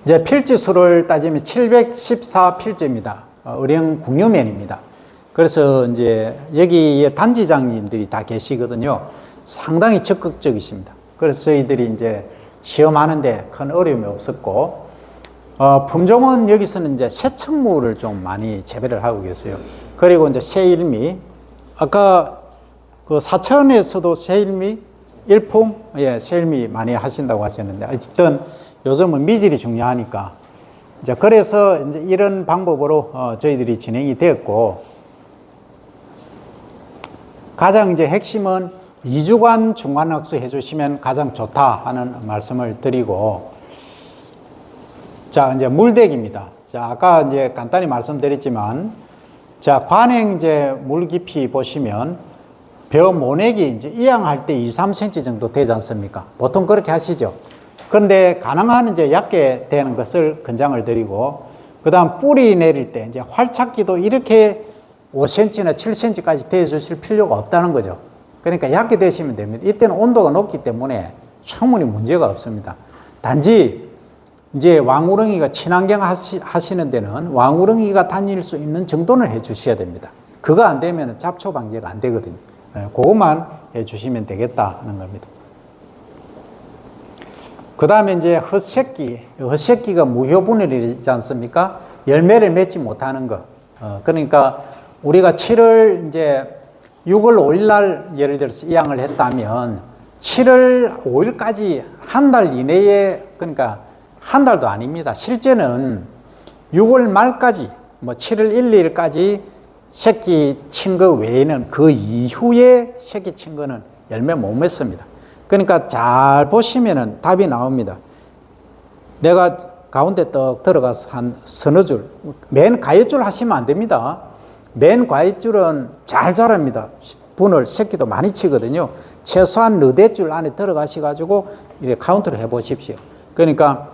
이제 필지수를 따지면 714필지입니다. 의령 국유면입니다. 그래서 이제 여기에 단지장님들이 다 계시거든요. 상당히 적극적이십니다. 그래서 저희들이 이제 시험하는데 큰 어려움이 없었고, 품종은 여기서는 이제 새청무를 좀 많이 재배를 하고 계세요. 그리고 이제 새일미, 아까 그 사천에서도 새일미, 일품, 예, 새일미 많이 하신다고 하셨는데, 어쨌든 요즘은 미질이 중요하니까, 이제 그래서 이제 이런 방법으로 저희들이 진행이 되었고, 가장 이제 핵심은 2주간 중간학수 해주시면 가장 좋다 하는 말씀을 드리고, 자, 이제 물대기입니다. 자, 아까 이제 간단히 말씀드렸지만, 자, 관행 이제 물 깊이 보시면, 벼 모내기 이제 이양할 때 2, 3cm 정도 되지 않습니까? 보통 그렇게 하시죠. 그런데 가능한 이제 얕게 되는 것을 권장을 드리고, 그 다음 뿌리 내릴 때 이제 활착기도 이렇게 5cm나 7cm까지 대주실 필요가 없다는 거죠. 그러니까 얕게 되시면 됩니다. 이때는 온도가 높기 때문에 충분히 문제가 없습니다. 단지 이제 왕우렁이가 친환경 하시는 데는 왕우렁이가 다닐 수 있는 정도는 해 주셔야 됩니다. 그거 안 되면 잡초 방지가 안 되거든요. 그것만 해 주시면 되겠다 하는 겁니다. 그 다음에 이제 헛새끼가 무효분열이지 않습니까? 열매를 맺지 못하는 거. 그러니까 우리가 7월 이제 6월 5일 날 예를 들어서 이양을 했다면 7월 5일까지 한 달 이내에, 그러니까 한 달도 아닙니다. 실제는 6월 말까지, 뭐 7월 1, 2일까지 새끼 친 거 외에는 그 이후에 새끼 친 거는 열매 못 맺습니다. 그러니까 잘 보시면은 답이 나옵니다. 내가 가운데 떡 들어가서 한 서너 줄, 맨 가위줄 하시면 안 됩니다. 맨 가위줄은 잘 자랍니다. 분을 새끼도 많이 치거든요. 최소한 너댓줄 안에 들어가셔가지고 이렇게 카운트를 해 보십시오. 그러니까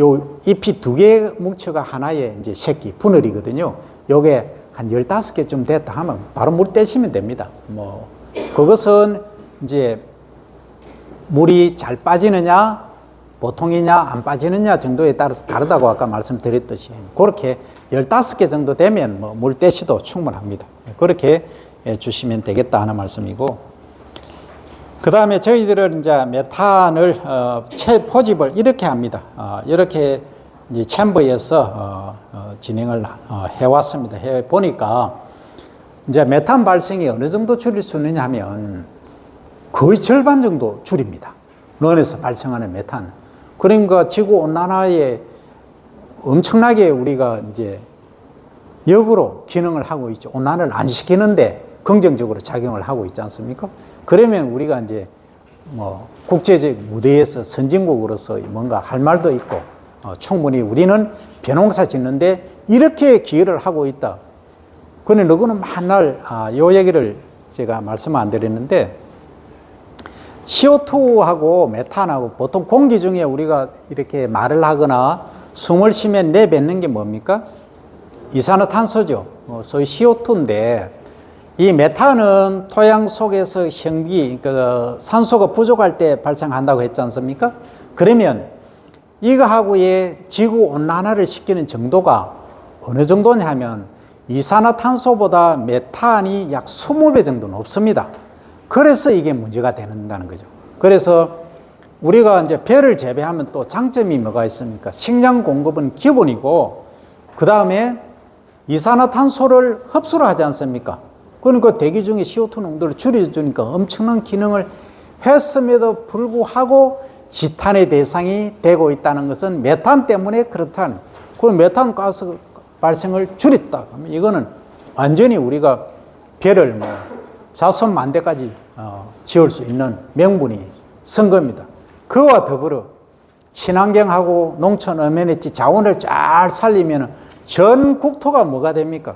요 잎이 2개 뭉쳐가 하나의 이제 새끼 분을이거든요. 요게 한 15개쯤 됐다 하면 바로 물 떼시면 됩니다. 뭐 그것은 이제 물이 잘 빠지느냐, 보통이냐, 안 빠지느냐 정도에 따라서 다르다고 아까 말씀드렸듯이 그렇게 15개 정도 되면 뭐 물 떼시도 충분합니다. 그렇게 주시면 되겠다 하는 말씀이고, 그 다음에 저희들은 이제 메탄을 포집을 이렇게 합니다. 이렇게 이제 챔버에서 진행을 해왔습니다. 해 보니까 이제 메탄 발생이 어느 정도 줄일 수 있느냐 하면 거의 절반 정도 줄입니다. 런에서 발생하는 메탄. 그러니까 지구 온난화에 엄청나게 우리가 이제 역으로 기능을 하고 있죠. 온난화를 안 시키는데 긍정적으로 작용을 하고 있지 않습니까? 그러면 우리가 이제 뭐 국제적 무대에서 선진국으로서 뭔가 할 말도 있고, 충분히 우리는 벼농사 짓는데 이렇게 기여를 하고 있다. 그런데 너구는 맨날 요 얘기를 제가 말씀 안 드렸는데, CO2하고 메탄하고 보통 공기 중에 우리가 이렇게 말을 하거나 숨을 쉬면 내뱉는 게 뭡니까? 이산화탄소죠. 소위 CO2인데, 이 메탄은 토양 속에서 현기, 그러니까 산소가 부족할 때 발생한다고 했지 않습니까? 그러면 이거하고의 지구 온난화를 시키는 정도가 어느 정도냐 하면 이산화탄소보다 메탄이 약 20배 정도 높습니다. 그래서 이게 문제가 된다는 거죠. 그래서 우리가 이제 벼를 재배하면 또 장점이 뭐가 있습니까? 식량 공급은 기본이고, 그 다음에 이산화탄소를 흡수를 하지 않습니까? 그러니까 대기 중에 CO2 농도를 줄여주니까 엄청난 기능을 했음에도 불구하고 지탄의 대상이 되고 있다는 것은 메탄 때문에 그렇다는, 그럼 메탄 가스 발생을 줄였다. 이거는 완전히 우리가 벼를 뭐 자손만 대까지 지을 수 있는 명분이 선 겁니다. 그와 더불어 친환경하고 농촌 어메니티 자원을 잘 살리면 전 국토가 뭐가 됩니까?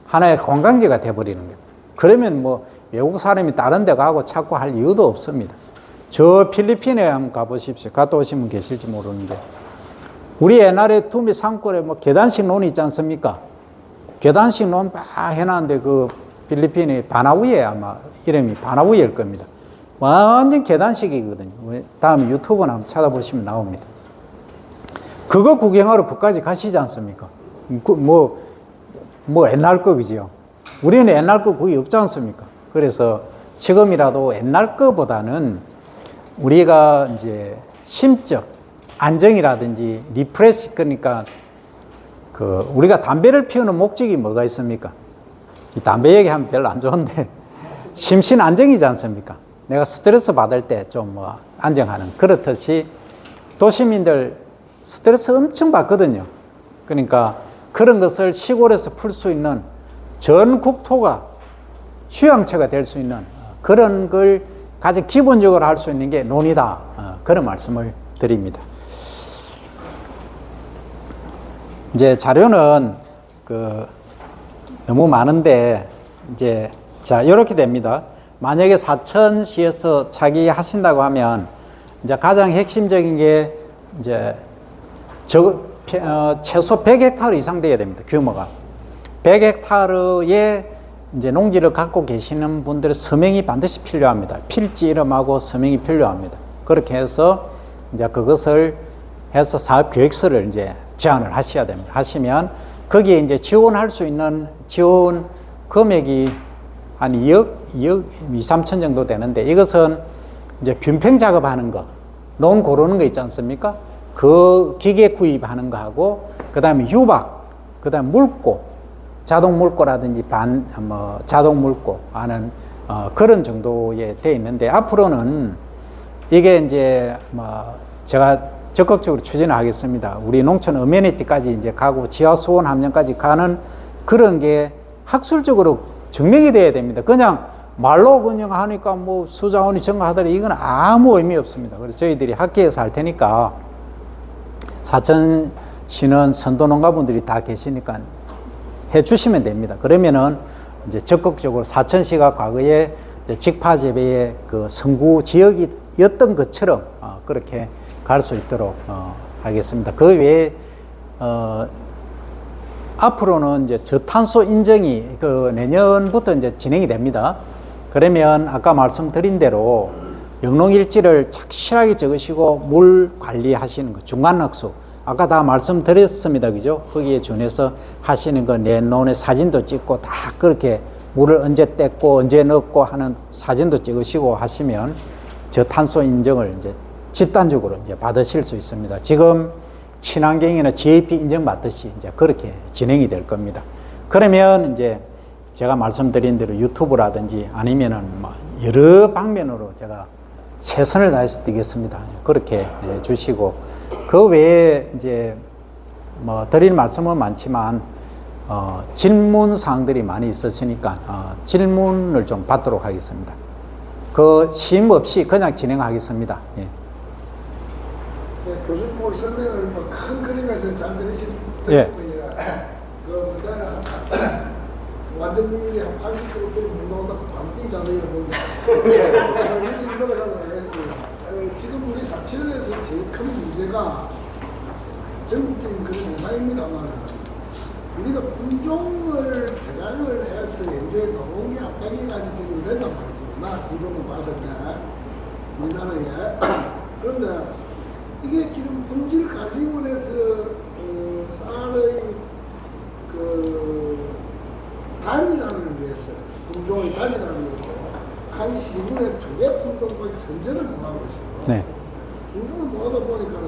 하나의 관광지가 돼버리는 거예요. 그러면 뭐 외국 사람이 다른 데 가고 찾고 할 이유도 없습니다. 저 필리핀에 한번 가보십시오. 갔다 오신 분 계실지 모르는데, 우리 옛날에 투미 산골에 뭐 계단식 논이 있지 않습니까? 계단식 논 막 해놨는데 그 필리핀이 바나우이에, 아마 이름이 바나우이일 겁니다. 완전 계단식이거든요. 다음 유튜브나 한번 찾아보시면 나옵니다. 그거 구경하러 그까지 가시지 않습니까? 옛날 거, 그죠? 우리는 옛날 거 거의 없지 않습니까? 그래서 지금이라도 옛날 거보다는 우리가 이제 심적 안정이라든지 리프레시, 그러니까 우리가 담배를 피우는 목적이 뭐가 있습니까? 이 담배 얘기하면 별로 안 좋은데 심신 안정이지 않습니까? 내가 스트레스 받을 때 좀 안정하는, 그렇듯이 도시민들 스트레스 엄청 받거든요. 그러니까 그런 것을 시골에서 풀 수 있는, 전 국토가 휴양처가 될 수 있는 그런 걸 가장 기본적으로 할 수 있는 게 논이다. 그런 말씀을 드립니다. 이제 자료는 너무 많은데 자, 이렇게 됩니다. 만약에 사천시에서 차기 하신다고 하면 이제 가장 핵심적인 게 이제 최소 100헥타르 이상 돼야 됩니다. 규모가 100헥타르의 이제 농지를 갖고 계시는 분들의 서명이 반드시 필요합니다. 필지 이름하고 서명이 필요합니다. 그렇게 해서 이제 그것을 해서 사업 계획서를 이제 제안을 하셔야 됩니다. 하시면 거기에 이제 지원할 수 있는 지원 금액이 한 2억 2, 3천 정도 되는데, 이것은 이제 균평 작업하는 거, 농 고르는 거 있지 않습니까? 그 기계 구입하는 거 하고, 그 다음에 유박, 그 다음에 물고, 자동 물고라든지 자동 물고 하는 그런 정도에 돼 있는데, 앞으로는 이게 이제 제가 적극적으로 추진하겠습니다. 우리 농촌 어메니티까지 이제 가고 지하 수온 함량까지 가는 그런 게 학술적으로 증명이 돼야 됩니다. 그냥 말로 그냥 하니까 수자원이 증가하더라, 이건 아무 의미 없습니다. 그래서 저희들이 학계에서 할 테니까, 사천시는 선도농가분들이 다 계시니까 해 주시면 됩니다. 그러면은 이제 적극적으로 사천시가 과거에 직파재배의 그 선구 지역이었던 것처럼 그렇게 갈 수 있도록 하겠습니다. 그 외에 앞으로는 이제 저탄소 인증이 내년부터 이제 진행이 됩니다. 그러면 아까 말씀드린 대로 영농일지를 착실하게 적으시고 물 관리하시는 거, 중간학수 아까 다 말씀드렸습니다. 그죠? 거기에 준해서 하시는 거, 내 논의 사진도 찍고 다 그렇게 물을 언제 뗐고 언제 넣고 하는 사진도 찍으시고 하시면 저탄소 인증을 이제 집단적으로 이제 받으실 수 있습니다. 지금 친환경이나 GAP 인증 받듯이 이제 그렇게 진행이 될 겁니다. 그러면 이제 제가 말씀드린 대로 유튜브라든지 아니면은 여러 방면으로 제가 최선을 다해서 뛰겠습니다. 그렇게 해 주시고, 그 외에 이제 드릴 말씀은 많지만 질문 사항들이 많이 있으시니까 질문을 좀 받도록 하겠습니다. 심 없이 그냥 진행하겠습니다. 예. 네, 교수님 오늘 설명을 큰 그림에서 잘 들으신 예. 그 문제는 완전 비밀이 한 80%까지 못 나온다고 반비 자세히를 보는데 열심히 노력하더라고요. 지금 우리 사천에서 제일 큰 문제가 전국적인 그런 현상입니다만, 우리가 품종을 개량을 해서 현재 노동이 한 100여 가지 정도 된단 말이죠. 나 품종을 봤을 때 우리나라에. 그런데 이게 지금 품질관리원에서 쌀의 단위라는 데서, 품종의 단위라는 데서 한 시군에 2개 품종까지 선정을 못하고 있어요. 네. 선정을 못하다 보니까는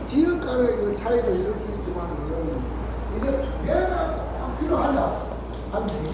지역 간의 그 차이도 있을 수 있지만, 이게 2개가 필요하냐? 한 4개.